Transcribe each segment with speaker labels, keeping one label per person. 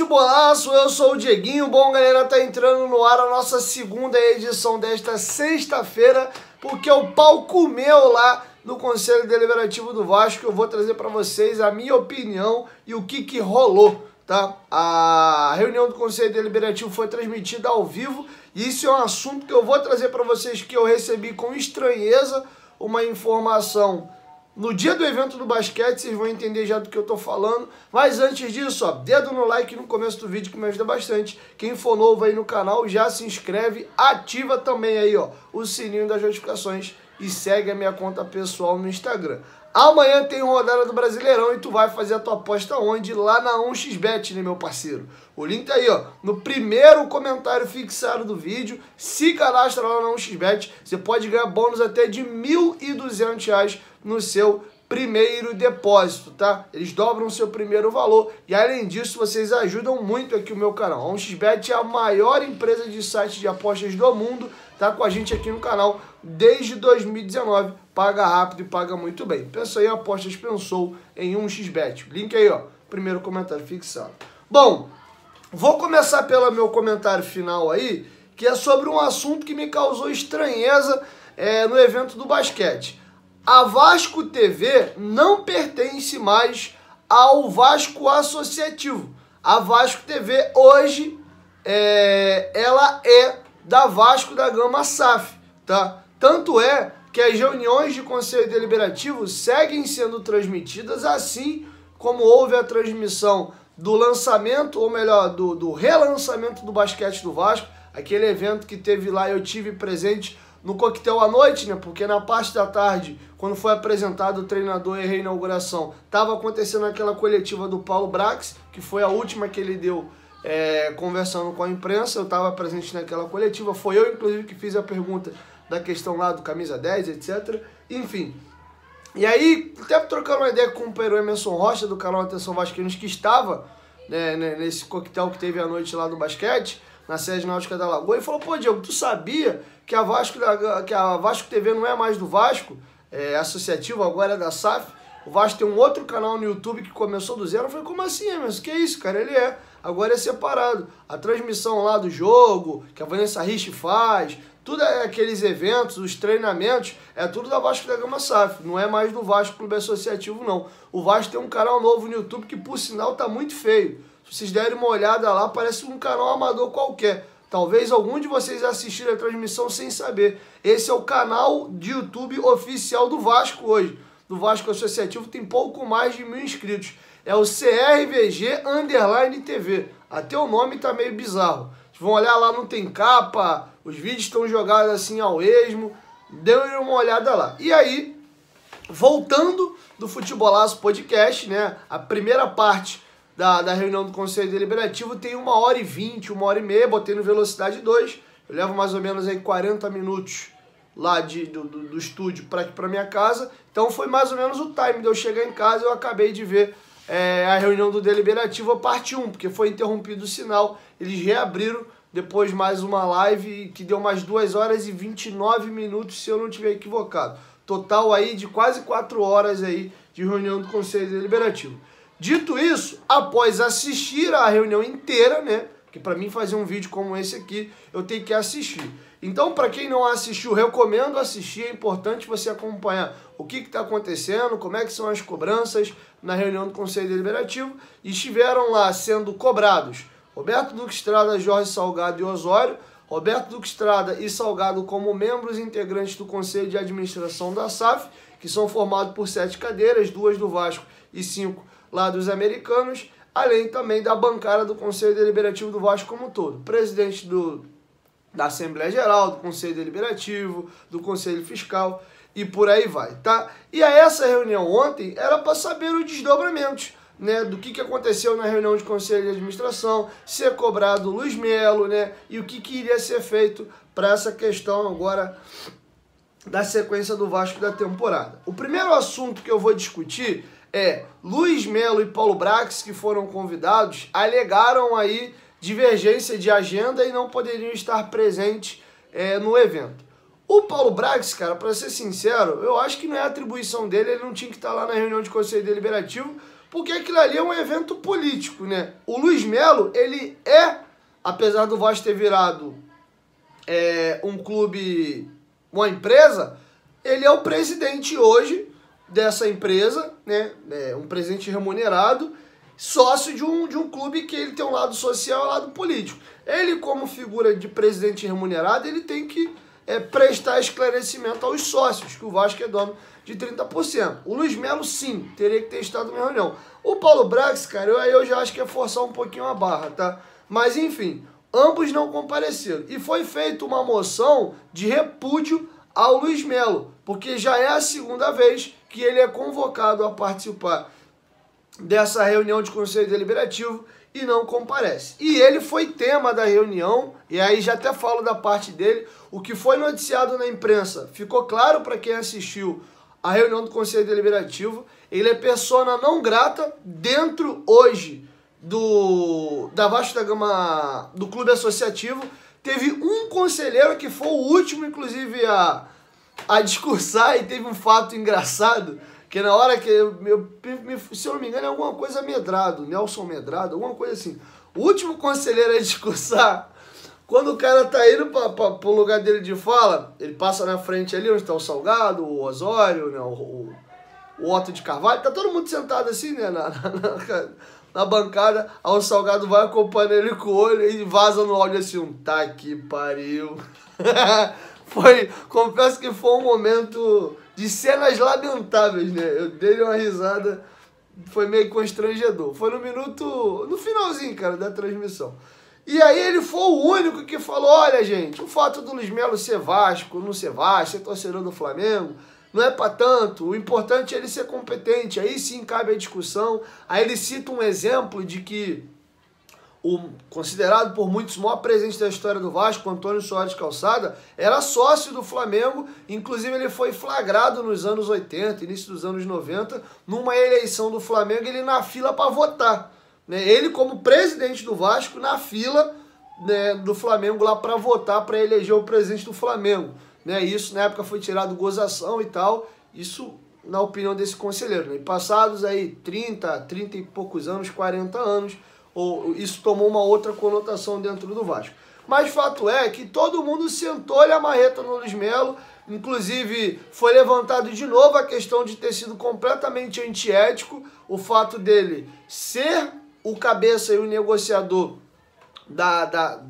Speaker 1: Futebolaço, eu sou o Dieguinho. Bom, galera, tá entrando no ar a nossa segunda edição desta sexta-feira, porque o pau comeu lá no Conselho Deliberativo do Vasco. Eu vou trazer para vocês a minha opinião e o que rolou, tá? A reunião do Conselho Deliberativo foi transmitida ao vivo e isso é um assunto que eu vou trazer para vocês, que eu recebi com estranheza uma informação no dia do evento do basquete. Vocês vão entender já do que eu tô falando. Mas antes disso, ó, dedo no like no começo do vídeo que me ajuda bastante. Quem for novo aí no canal, já se inscreve, ativa também aí, ó, o sininho das notificações e segue a minha conta pessoal no Instagram. Amanhã tem rodada do Brasileirão e tu vai fazer a tua aposta onde? Lá na 1xBet, né, meu parceiro? O link tá aí, ó, no primeiro comentário fixado do vídeo. Se cadastra lá na 1xBet, você pode ganhar bônus até de R$ 1.200 no seu primeiro depósito, tá? Eles dobram o seu primeiro valor e, além disso, vocês ajudam muito aqui o meu canal. A 1xBet é a maior empresa de sites de apostas do mundo, tá com a gente aqui no canal desde 2019, paga rápido e paga muito bem. Pensa aí, apostas pensou em 1xBet. Link aí, ó, primeiro comentário fixado. Bom, vou começar pelo meu comentário final aí, que é sobre um assunto que me causou estranheza no evento do basquete. A Vasco TV não pertence mais ao Vasco Associativo. A Vasco TV hoje, ela é da Vasco da Gama SAF, tá? Tanto é que as reuniões de Conselho Deliberativo seguem sendo transmitidas, assim como houve a transmissão do lançamento, ou melhor, do relançamento do basquete do Vasco, aquele evento que teve lá, eu tive presente no coquetel à noite, né? Porque na parte da tarde, quando foi apresentado o treinador e a reinauguração, estava acontecendo aquela coletiva do Paulo Brax, que foi a última que ele deu conversando com a imprensa. Eu estava presente naquela coletiva, foi eu inclusive que fiz a pergunta da questão lá do camisa 10, etc. Enfim. E aí, até trocando uma ideia com o Peru Emerson Rocha, do canal Atenção Vascaínos, que estava nesse coquetel que teve à noite lá do basquete, na sede náutica da Lagoa, e falou: pô, Diego, tu sabia que a Vasco TV não é mais do Vasco, associativo, agora é da SAF? O Vasco tem um outro canal no YouTube que começou do zero. Eu falei: como assim, Emerson? Que isso, cara? Ele agora é separado. A transmissão lá do jogo, que a Vanessa Rich faz, tudo aqueles eventos, os treinamentos, é tudo da Vasco da Gama SAF, não é mais do Vasco Clube Associativo, não. O Vasco tem um canal novo no YouTube que, por sinal, tá muito feio. Se vocês derem uma olhada lá, parece um canal amador qualquer. Talvez algum de vocês assistiram a transmissão sem saber. Esse é o canal de YouTube oficial do Vasco hoje. Do Vasco Associativo tem pouco mais de 1.000 inscritos. É o CRVG_TV. Até o nome tá meio bizarro. Vocês vão olhar lá, não tem capa, os vídeos estão jogados assim ao esmo. Dêem uma olhada lá. E aí, voltando do Futebolaço Podcast, né? A primeira parte da reunião do Conselho Deliberativo tem 1h20, 1h30, botei no velocidade 2. Eu levo mais ou menos aí 40 minutos lá do estúdio para minha casa. Então foi mais ou menos o time de eu chegar em casa. Eu acabei de ver a reunião do Deliberativo, a parte 1, porque foi interrompido o sinal. Eles reabriram depois mais uma live que deu mais 2h29, se eu não estiver equivocado. Total aí de quase 4 horas aí de reunião do Conselho Deliberativo. Dito isso, após assistir a reunião inteira, né? Que para mim fazer um vídeo como esse aqui, eu tenho que assistir. Então, para quem não assistiu, recomendo assistir. É importante você acompanhar o que está acontecendo, como é que são as cobranças na reunião do Conselho Deliberativo. E estiveram lá sendo cobrados Roberto Duque Estrada, Jorge Salgado e Osório. Roberto Duque Estrada e Salgado como membros integrantes do Conselho de Administração da SAF, que são formados por 7 cadeiras, 2 do Vasco e 5 lá dos americanos, além também da bancada do Conselho Deliberativo do Vasco como um todo. Presidente da Assembleia Geral, do Conselho Deliberativo, do Conselho Fiscal e por aí vai, tá? E a essa reunião ontem era para saber os desdobramentos, né, do que aconteceu na reunião de Conselho de Administração, ser cobrado Luiz Melo, né, e o que iria ser feito para essa questão agora da sequência do Vasco da temporada. O primeiro assunto que eu vou discutir Luiz Melo e Paulo Brax, que foram convidados, alegaram aí divergência de agenda e não poderiam estar presentes no evento. O Paulo Brax, cara, para ser sincero, eu acho que não é atribuição dele, ele não tinha que estar lá na reunião de Conselho Deliberativo, porque aquilo ali é um evento político, né? O Luiz Melo, ele é, apesar do Vasco ter virado um clube, uma empresa, ele é o presidente hoje dessa empresa, né? Um presidente remunerado, sócio de um clube que ele tem um lado social e um lado político. Ele, como figura de presidente remunerado, ele tem que prestar esclarecimento aos sócios, que o Vasco é dono de 30%. O Luiz Melo, sim, teria que ter estado na reunião. O Paulo Brax, cara, eu já acho que é forçar um pouquinho a barra, tá? Mas, enfim, ambos não compareceram. E foi feita uma moção de repúdio ao Luiz Melo, porque já é a segunda vez que ele é convocado a participar dessa reunião de Conselho Deliberativo e não comparece. E ele foi tema da reunião, e aí já até falo da parte dele, o que foi noticiado na imprensa, ficou claro para quem assistiu a reunião do Conselho Deliberativo, ele é persona não grata dentro hoje da Vasco da Gama, do clube associativo. Teve um conselheiro que foi o último, inclusive, a discursar, e teve um fato engraçado, que na hora que se eu não me engano é alguma coisa Medrado, Nelson Medrado, alguma coisa assim. O último conselheiro a discursar, quando o cara tá indo pro lugar dele de fala, ele passa na frente ali onde tá o Salgado, o Osório, né, o Otto de Carvalho, tá todo mundo sentado assim, né, na bancada, aí o Salgado vai acompanhando ele com o olho e vaza no áudio assim, tá que pariu. Confesso que foi um momento de cenas lamentáveis, né? Eu dei uma risada, foi meio constrangedor. Foi no finalzinho, cara, da transmissão. E aí ele foi o único que falou, olha, gente, o fato do Luiz Melo ser Vasco, não ser Vasco, ser torcedor do Flamengo, não é pra tanto. O importante é ele ser competente, aí sim cabe a discussão. Aí ele cita um exemplo de que o considerado por muitos o maior presente da história do Vasco, Antônio Soares Calçada, era sócio do Flamengo, inclusive ele foi flagrado nos anos 80, início dos anos 90, numa eleição do Flamengo, ele na fila para votar, né? Ele como presidente do Vasco, na fila, né, do Flamengo lá para votar, para eleger o presidente do Flamengo, né? Isso na época foi tirado gozação e tal, isso na opinião desse conselheiro, né? E passados aí 30 e poucos anos, 40 anos, isso tomou uma outra conotação dentro do Vasco. Mas fato é que todo mundo sentou-lhe a marreta no Luiz Melo, inclusive foi levantado de novo a questão de ter sido completamente antiético, o fato dele ser o cabeça e o negociador da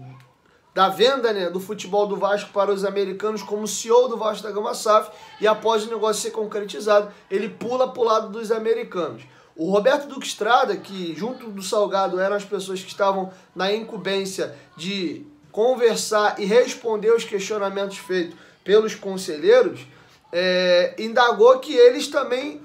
Speaker 1: venda, né, do futebol do Vasco para os americanos como CEO do Vasco da Gama SAF, e após o negócio ser concretizado, ele pula para o lado dos americanos. O Roberto Duque Estrada, que junto do Salgado eram as pessoas que estavam na incumbência de conversar e responder os questionamentos feitos pelos conselheiros, indagou que eles também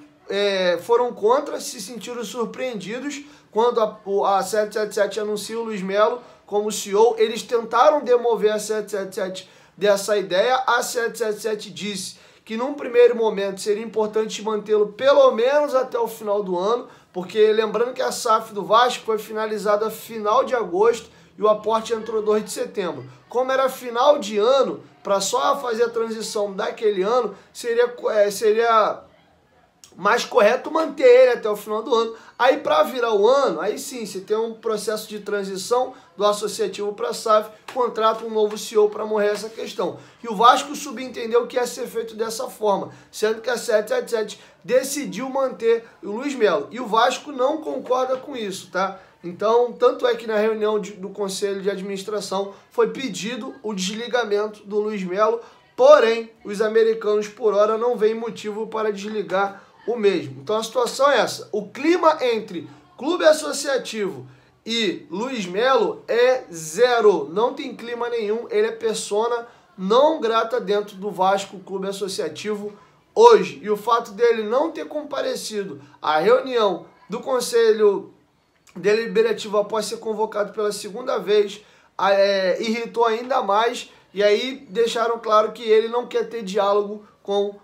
Speaker 1: foram contra, se sentiram surpreendidos quando a 777 anuncia o Luiz Melo como CEO. Eles tentaram demover a 777 dessa ideia. A 777 disse que num primeiro momento seria importante mantê-lo pelo menos até o final do ano, porque lembrando que a SAF do Vasco foi finalizada final de agosto e o aporte entrou 2 de setembro. Como era final de ano, para só fazer a transição daquele ano, seria mais correto manter ele até o final do ano. Aí para virar o ano, aí sim, você tem um processo de transição do associativo para a SAF, contrata um novo CEO para morrer essa questão. E o Vasco subentendeu que ia ser feito dessa forma, sendo que a 777 decidiu manter o Luiz Melo. E o Vasco não concorda com isso, tá? Então, tanto é que na reunião do Conselho de Administração foi pedido o desligamento do Luiz Melo, porém, os americanos por hora não veem motivo para desligar o mesmo. Então a situação é essa. O clima entre clube associativo e Luiz Melo é zero. Não tem clima nenhum. Ele é persona não grata dentro do Vasco Clube Associativo hoje. E o fato dele não ter comparecido à reunião do Conselho Deliberativo após ser convocado pela segunda vez irritou ainda mais. E aí deixaram claro que ele não quer ter diálogo com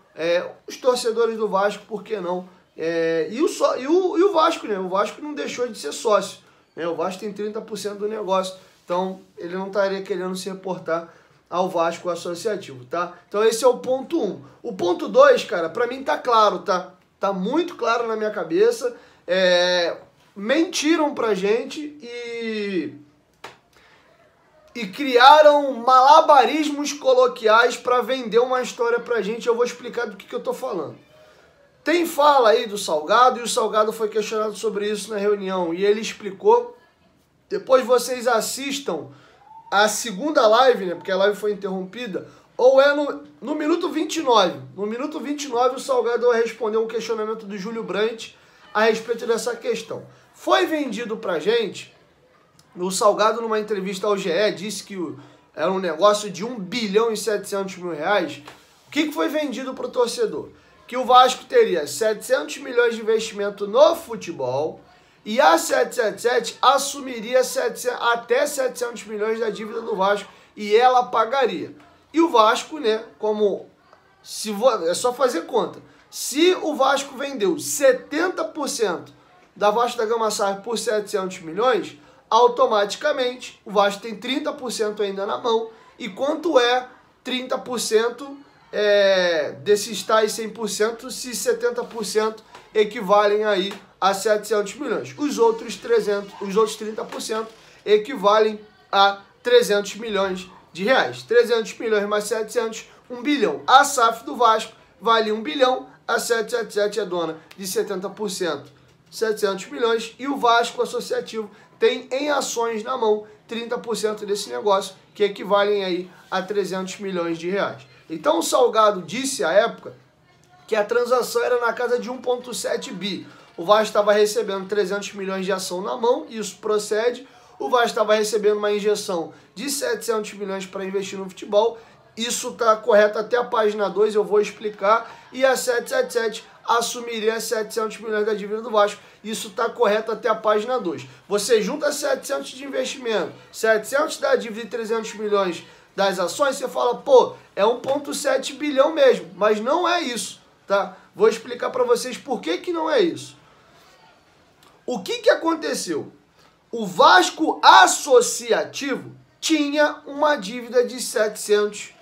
Speaker 1: os torcedores do Vasco, por que não? E o Vasco, né? O Vasco não deixou de ser sócio, né? O Vasco tem 30% do negócio, então ele não estaria querendo se reportar ao Vasco associativo, tá? Então esse é o ponto 1. O ponto 2, cara, pra mim tá claro, tá? Tá muito claro na minha cabeça. mentiram pra gente e criaram malabarismos coloquiais para vender uma história pra gente. Eu vou explicar do que eu tô falando. Tem fala aí do Salgado, e o Salgado foi questionado sobre isso na reunião, e ele explicou. Depois vocês assistam a segunda live, né, porque a live foi interrompida, ou é no minuto 29. No minuto 29 o Salgado vai responder um questionamento do Júlio Brandt a respeito dessa questão. Foi vendido pra gente, o Salgado numa entrevista ao GE disse que era um negócio de 1 bilhão e 700 mil reais. O que foi vendido pro torcedor? Que o Vasco teria 700 milhões de investimento no futebol e a 777 assumiria até 700 milhões da dívida do Vasco e ela pagaria. E o Vasco, né, é só fazer conta. Se o Vasco vendeu 70% da Vasco da Gama SAF por 700 milhões, automaticamente o Vasco tem 30% ainda na mão. E quanto é 30% desses tais 100%, se 70% equivalem aí a 700 milhões. Os outros 30% equivalem a 300 milhões de reais. 300 milhões mais 700, 1 bilhão. A SAF do Vasco vale 1 bilhão, a 777 é dona de 70%, 700 milhões, e o Vasco Associativo tem em ações na mão 30% desse negócio, que equivalem aí a 300 milhões de reais. Então o Salgado disse à época que a transação era na casa de 1,7 bi. O Vasco estava recebendo 300 milhões de ação na mão, isso procede. O Vasco estava recebendo uma injeção de 700 milhões para investir no futebol. Isso está correto até a página 2, eu vou explicar. E a 777 assumiria 700 milhões da dívida do Vasco. Isso está correto até a página 2. Você junta 700 de investimento, 700 da dívida e 300 milhões das ações, você fala, pô, é 1,7 bilhão mesmo. Mas não é isso, tá? Vou explicar para vocês por que não é isso. O que aconteceu? O Vasco Associativo tinha uma dívida de 700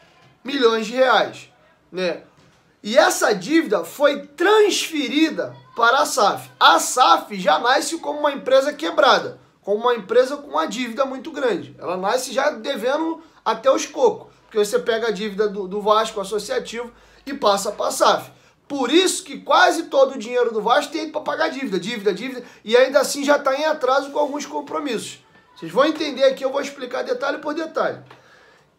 Speaker 1: milhões de reais, né? E essa dívida foi transferida para a SAF. A SAF já nasce como uma empresa quebrada, como uma empresa com uma dívida muito grande. Ela nasce já devendo até os cocos, porque você pega a dívida do Vasco Associativo e passa para a SAF. Por isso que quase todo o dinheiro do Vasco tem para pagar dívida, e ainda assim já está em atraso com alguns compromissos. Vocês vão entender aqui, eu vou explicar detalhe por detalhe.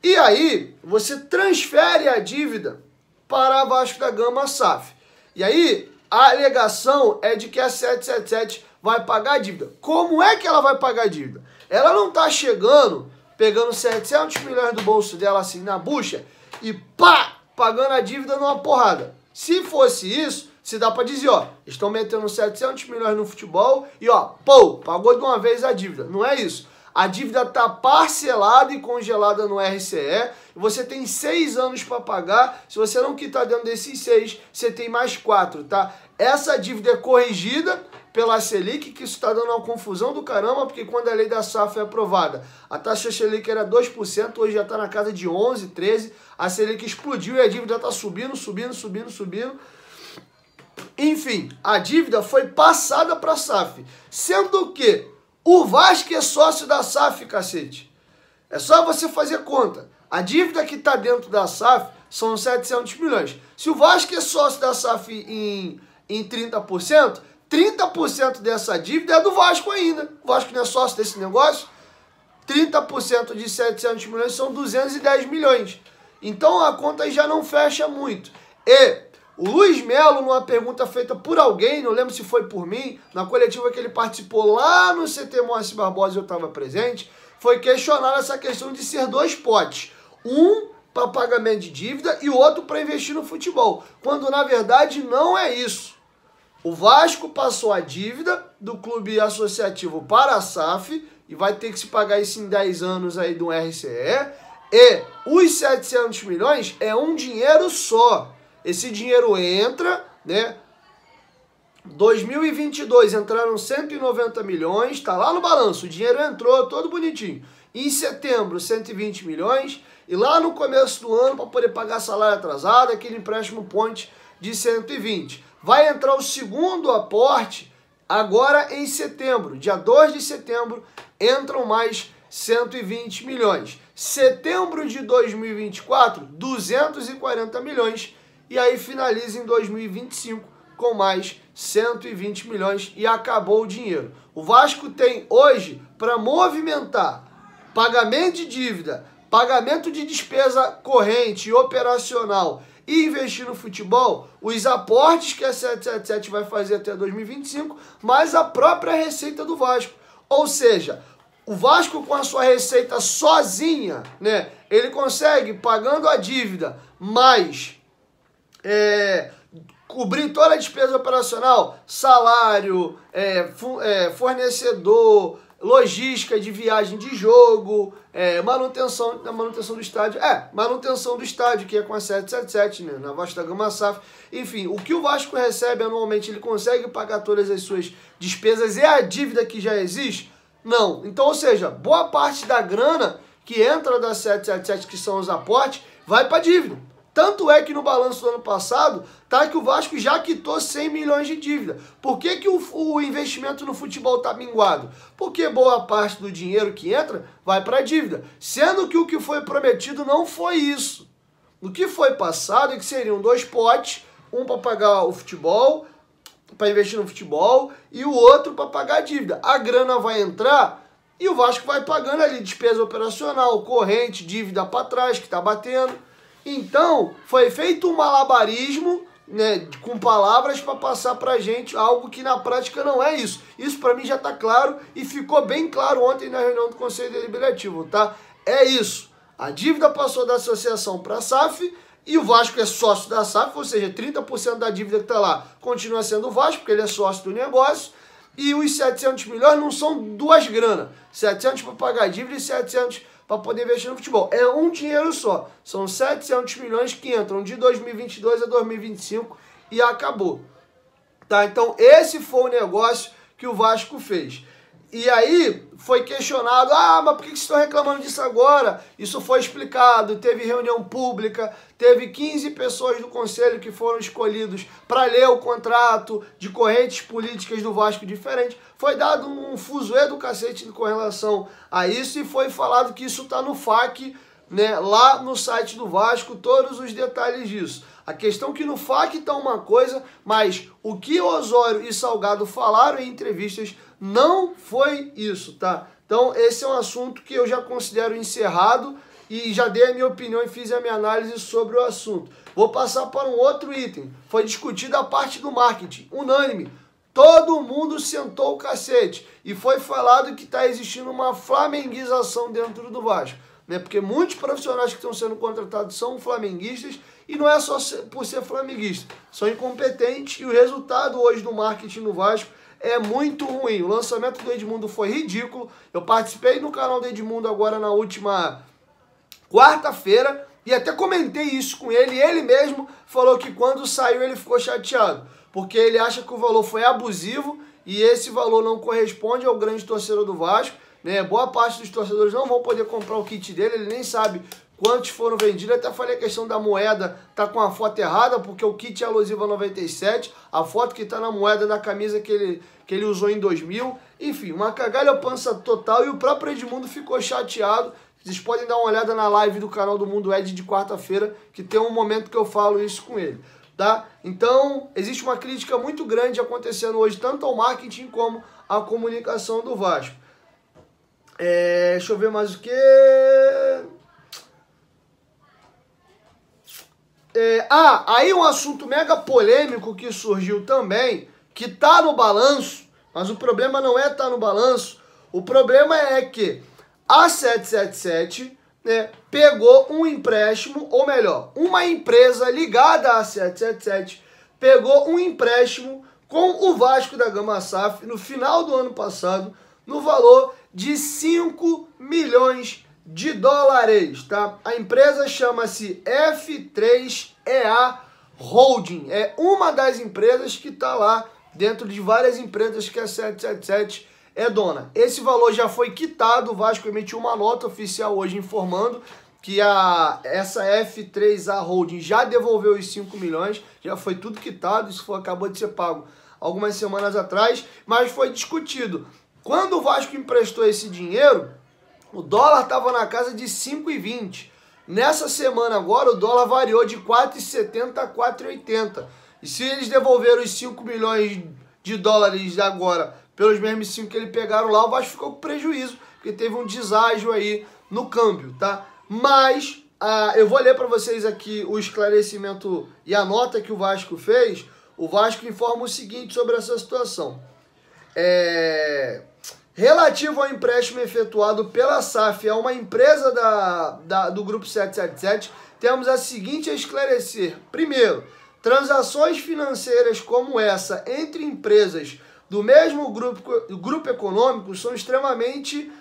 Speaker 1: E aí, você transfere a dívida para a Vasco da Gama SAF. E aí, a alegação é de que a 777 vai pagar a dívida. Como é que ela vai pagar a dívida? Ela não está chegando, pegando 700 milhões do bolso dela assim na bucha e pá, pagando a dívida numa porrada. Se fosse isso, se dá para dizer, ó, estão metendo 700 milhões no futebol e, ó, pô, pagou de uma vez a dívida. Não é isso. A dívida está parcelada e congelada no RCE. Você tem 6 anos para pagar. Se você não quitar dentro desses 6, você tem mais 4, tá? Essa dívida é corrigida pela Selic, que isso está dando uma confusão do caramba, porque quando a lei da SAF foi aprovada, a taxa Selic era 2%, hoje já está na casa de 11, 13%. A Selic explodiu e a dívida está subindo. Enfim, a dívida foi passada para a SAF, sendo que o Vasco é sócio da SAF, cacete. É só você fazer conta. A dívida que está dentro da SAF são 700 milhões. Se o Vasco é sócio da SAF em 30%, 30% dessa dívida é do Vasco ainda. O Vasco não é sócio desse negócio. 30% de 700 milhões são 210 milhões. Então a conta já não fecha muito. E o Luiz Melo, numa pergunta feita por alguém, não lembro se foi por mim, na coletiva que ele participou lá no CT Moacir Barbosa, eu estava presente, foi questionar essa questão de ser 2 potes. Um para pagamento de dívida e o outro para investir no futebol. Quando na verdade não é isso. O Vasco passou a dívida do clube associativo para a SAF e vai ter que se pagar isso em 10 anos aí do RCE. E os 700 milhões é um dinheiro só. Esse dinheiro entra, né? 2022 entraram 190 milhões, tá lá no balanço, o dinheiro entrou todo bonitinho. Em setembro, 120 milhões. E lá no começo do ano, para poder pagar salário atrasado, aquele empréstimo ponte de 120. Vai entrar o segundo aporte Agora em setembro, dia 2 de setembro, entram mais 120 milhões. Setembro de 2024, 240 milhões. E aí finaliza em 2025 com mais 120 milhões e acabou o dinheiro. O Vasco tem hoje para movimentar pagamento de dívida, pagamento de despesa corrente e operacional e investir no futebol, os aportes que a 777 vai fazer até 2025, mais a própria receita do Vasco. Ou seja, o Vasco com a sua receita sozinha, né, ele consegue, pagando a dívida, mais cobrir toda a despesa operacional, salário, fornecedor, logística de viagem de jogo, manutenção do estádio, manutenção do estádio, que é com a 777, né, na Vasco da Gama SAF. Enfim, o que o Vasco recebe anualmente, ele consegue pagar todas as suas despesas e a dívida que já existe? Não. Então, ou seja, boa parte da grana que entra da 777, que são os aportes, vai para dívida. Tanto é que no balanço do ano passado, tá que o Vasco já quitou 100 milhões de dívida. Por que que o investimento no futebol tá minguado? Porque boa parte do dinheiro que entra vai para a dívida. Sendo que o que foi prometido não foi isso. O que foi passado é que seriam 2 potes, um para pagar o futebol, para investir no futebol, e o outro para pagar a dívida. A grana vai entrar e o Vasco vai pagando ali despesa operacional, corrente, dívida para trás, que está batendo. Então, foi feito um malabarismo, né, com palavras para passar para a gente algo que na prática não é isso. Isso para mim já está claro e ficou bem claro ontem na reunião do Conselho Deliberativo, tá? É isso. A dívida passou da associação para a SAF e o Vasco é sócio da SAF, ou seja, 30% da dívida que está lá continua sendo o Vasco, porque ele é sócio do negócio. E os 700 milhões não são duas granas. 700 para pagar a dívida e 700 para poder investir no futebol. É um dinheiro só. São 700 milhões que entram de 2022 a 2025 e acabou. Tá? Então, esse foi o negócio que o Vasco fez. E aí, foi questionado, mas por que vocês estão reclamando disso agora? Isso foi explicado, teve reunião pública, teve 15 pessoas do conselho que foram escolhidos para ler o contrato de correntes políticas do Vasco diferente. Foi dado um fuzuê do cacete com relação a isso e foi falado que isso está no FAQ, né, lá no site do Vasco, todos os detalhes disso. A questão é que no FAQ está uma coisa, mas o que Osório e Salgado falaram em entrevistas não foi isso, tá? Então esse é um assunto que eu já considero encerrado e já dei a minha opinião e fiz a minha análise sobre o assunto. Vou passar para um outro item. Foi discutida a parte do marketing, unânime. Todo mundo sentou o cacete e foi falado que está existindo uma flamenguização dentro do Vasco, né? Porque muitos profissionais que estão sendo contratados são flamenguistas e não é só por ser flamenguista, são incompetentes e o resultado hoje do marketing no Vasco é muito ruim. O lançamento do Edmundo foi ridículo. Eu participei no canal do Edmundo agora na última quarta-feira e até comentei isso com ele. E ele mesmo falou que quando saiu ele ficou chateado, porque ele acha que o valor foi abusivo e esse valor não corresponde ao grande torcedor do Vasco, né? Boa parte dos torcedores não vão poder comprar o kit dele, ele nem sabe quantos foram vendidos. Até falei a questão da moeda, tá com a foto errada, porque o kit é alusivo a 97, a foto que tá na moeda da camisa que ele usou em 2000. Enfim, uma cagalha-pança total e o próprio Edmundo ficou chateado. Vocês podem dar uma olhada na live do canal do Mundo Ed de quarta-feira, que tem um momento que eu falo isso com ele, tá? Então, existe uma crítica muito grande acontecendo hoje, tanto ao marketing como à comunicação do Vasco. Deixa eu ver mais o que... aí um assunto mega polêmico que surgiu também, que tá no balanço, mas o problema não é tá no balanço, o problema é que a 777, né, pegou um empréstimo, ou melhor, uma empresa ligada à 777, pegou um empréstimo com o Vasco da Gama SAF no final do ano passado, no valor de 5 milhões de dólares, tá? A empresa chama-se F3EA Holding. É uma das empresas que está lá dentro de várias empresas que a 777 é dona. Esse valor já foi quitado, o Vasco emitiu uma nota oficial hoje informando que essa F3A Holding já devolveu os 5 milhões, já foi tudo quitado, isso acabou de ser pago algumas semanas atrás, mas foi discutido. Quando o Vasco emprestou esse dinheiro, o dólar estava na casa de 5,20. Nessa semana agora, o dólar variou de 4,70 a 4,80. E se eles devolveram os 5 milhões de dólares agora, pelos mesmos 5 que eles pegaram lá, o Vasco ficou com prejuízo, porque teve um deságio aí no câmbio, tá? Mas eu vou ler para vocês aqui o esclarecimento e a nota que o Vasco fez. O Vasco informa o seguinte sobre essa situação. Relativo ao empréstimo efetuado pela SAF a uma empresa do Grupo 777, temos a seguinte a esclarecer. Primeiro, transações financeiras como essa entre empresas do mesmo grupo econômico são extremamente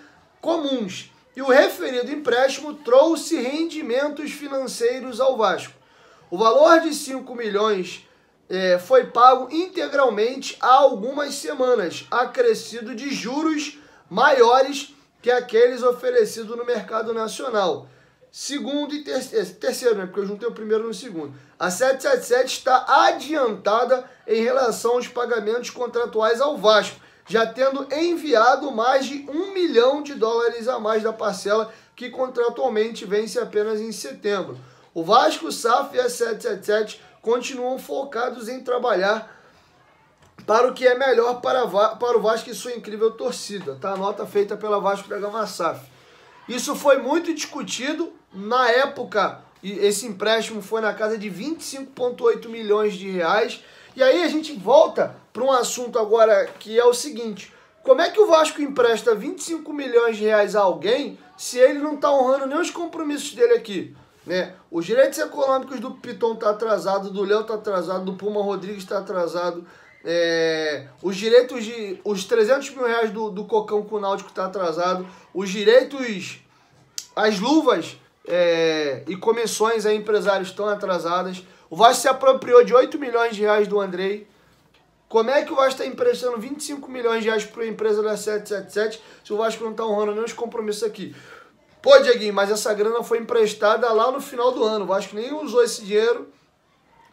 Speaker 1: comuns e o referido empréstimo trouxe rendimentos financeiros ao Vasco. O valor de 5 milhões foi pago integralmente há algumas semanas, acrescido de juros maiores que aqueles oferecidos no mercado nacional. Segundo e terceiro, né? Porque eu juntei o primeiro no segundo. A 777 está adiantada em relação aos pagamentos contratuais ao Vasco, já tendo enviado mais de 1 milhão de dólares a mais da parcela que contratualmente vence apenas em setembro. O Vasco, SAF e a 777 continuam focados em trabalhar para o que é melhor para o Vasco e sua incrível torcida. Tá? A nota feita pela Vasco da Gama SAF. Isso foi muito discutido na época, e esse empréstimo foi na casa de 25,8 milhões de reais. E aí a gente volta para um assunto agora que é o seguinte: como é que o Vasco empresta 25 milhões de reais a alguém se ele não está honrando nem os compromissos dele aqui? Né? Os direitos econômicos do Piton tá atrasado, do Léo tá atrasado, do Puma Rodrigues tá atrasado, os 300 mil reais do Cocão com o Náutico tá atrasado, os direitos, as luvas e comissões a empresários estão atrasadas. O Vasco se apropriou de 8 milhões de reais do Andrei. Como é que o Vasco está emprestando 25 milhões de reais para a empresa da 777 se o Vasco não está honrando nem os compromissos aqui? Pô, Dieguinho, mas essa grana foi emprestada lá no final do ano. O Vasco nem usou esse dinheiro,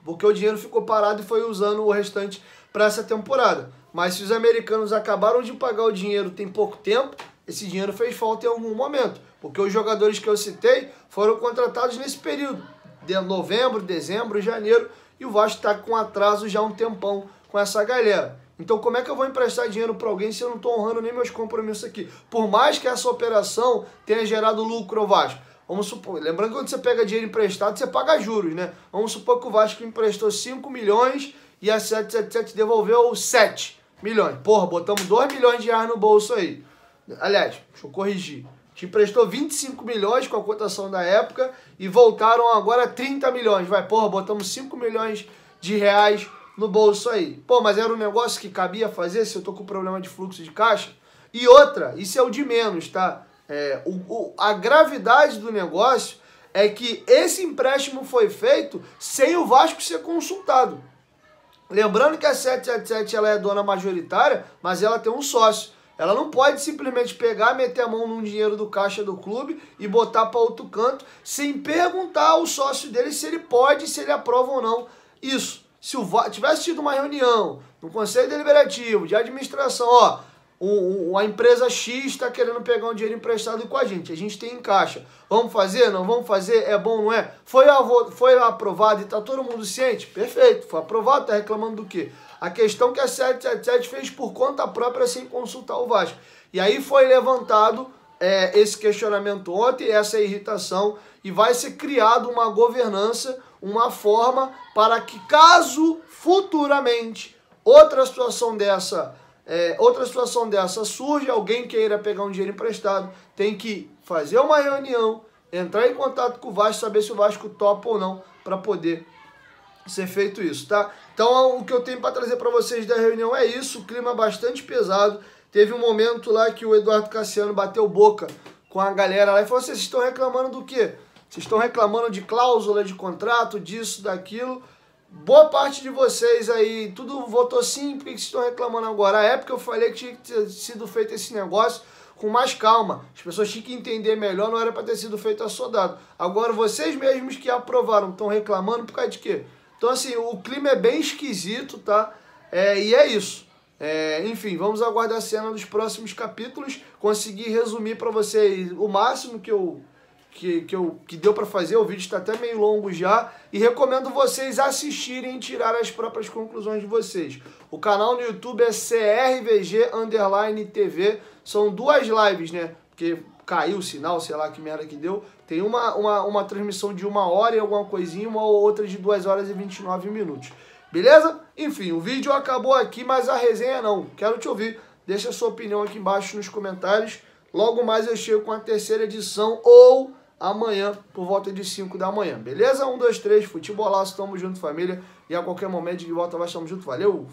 Speaker 1: porque o dinheiro ficou parado e foi usando o restante para essa temporada. Mas se os americanos acabaram de pagar o dinheiro tem pouco tempo, esse dinheiro fez falta em algum momento. Porque os jogadores que eu citei foram contratados nesse período, de novembro, dezembro, janeiro, e o Vasco está com atraso já há um tempão com essa galera. Então como é que eu vou emprestar dinheiro para alguém se eu não estou honrando nem meus compromissos aqui? Por mais que essa operação tenha gerado lucro ao Vasco. Vamos supor, lembrando que quando você pega dinheiro emprestado, você paga juros, né? Vamos supor que o Vasco emprestou 5 milhões e a 777 devolveu 7 milhões. Porra, botamos 2 milhões de reais no bolso aí. Aliás, deixa eu corrigir. A gente emprestou 25 milhões com a cotação da época e voltaram agora 30 milhões. Vai, porra, botamos 5 milhões de reais no bolso aí. Pô, mas era um negócio que cabia fazer se eu tô com problema de fluxo de caixa? E outra, isso é o de menos, tá? A gravidade do negócio é que esse empréstimo foi feito sem o Vasco ser consultado. Lembrando que a 777 ela é dona majoritária, mas ela tem um sócio. Ela não pode simplesmente pegar, meter a mão num dinheiro do caixa do clube e botar para outro canto sem perguntar ao sócio dele se ele pode, se ele aprova ou não isso. Se tivesse tido uma reunião no Conselho Deliberativo de Administração, ó, a empresa X está querendo pegar um dinheiro emprestado com a gente tem em caixa. Vamos fazer? Não vamos fazer? É bom, não é? Foi aprovado e está todo mundo ciente? Perfeito, foi aprovado, está reclamando do quê? A questão que a 777 fez por conta própria sem consultar o Vasco. E aí foi levantado esse questionamento ontem, essa irritação, e vai ser criado uma governança, uma forma para que caso futuramente outra situação dessa surge, alguém queira pegar um dinheiro emprestado, tem que fazer uma reunião, entrar em contato com o Vasco, saber se o Vasco topa ou não, para poder ser feito isso, tá? Então o que eu tenho para trazer para vocês da reunião é isso, o clima bastante pesado. Teve um momento lá que o Eduardo Cassiano bateu boca com a galera lá e falou assim: vocês estão reclamando do quê? Vocês estão reclamando de cláusula de contrato, disso, daquilo. Boa parte de vocês aí, tudo votou sim, por que vocês estão reclamando agora? A época eu falei que tinha que ter sido feito esse negócio com mais calma. As pessoas tinham que entender melhor, não era para ter sido feito assodado. Agora vocês mesmos que aprovaram estão reclamando por causa de quê? Então assim, o clima é bem esquisito, tá? E é isso. Enfim, vamos aguardar a cena dos próximos capítulos. Consegui resumir para vocês o máximo que deu para fazer. O vídeo está até meio longo já. E recomendo vocês assistirem e tirar as próprias conclusões de vocês. O canal no YouTube é CRVG_TV. São 2 lives, né? Porque caiu o sinal, sei lá que merda que deu. Tem uma transmissão de 1 hora e alguma coisinha, uma ou outra de 2 horas e 29 minutos. Beleza? Enfim, o vídeo acabou aqui, mas a resenha não. Quero te ouvir. Deixa a sua opinião aqui embaixo nos comentários. Logo mais eu chego com a 3ª edição ou amanhã por volta de 5 da manhã. Beleza? 1, 2, 3, futebolaço, tamo junto, família. E a qualquer momento de volta vai, tamo junto. Valeu!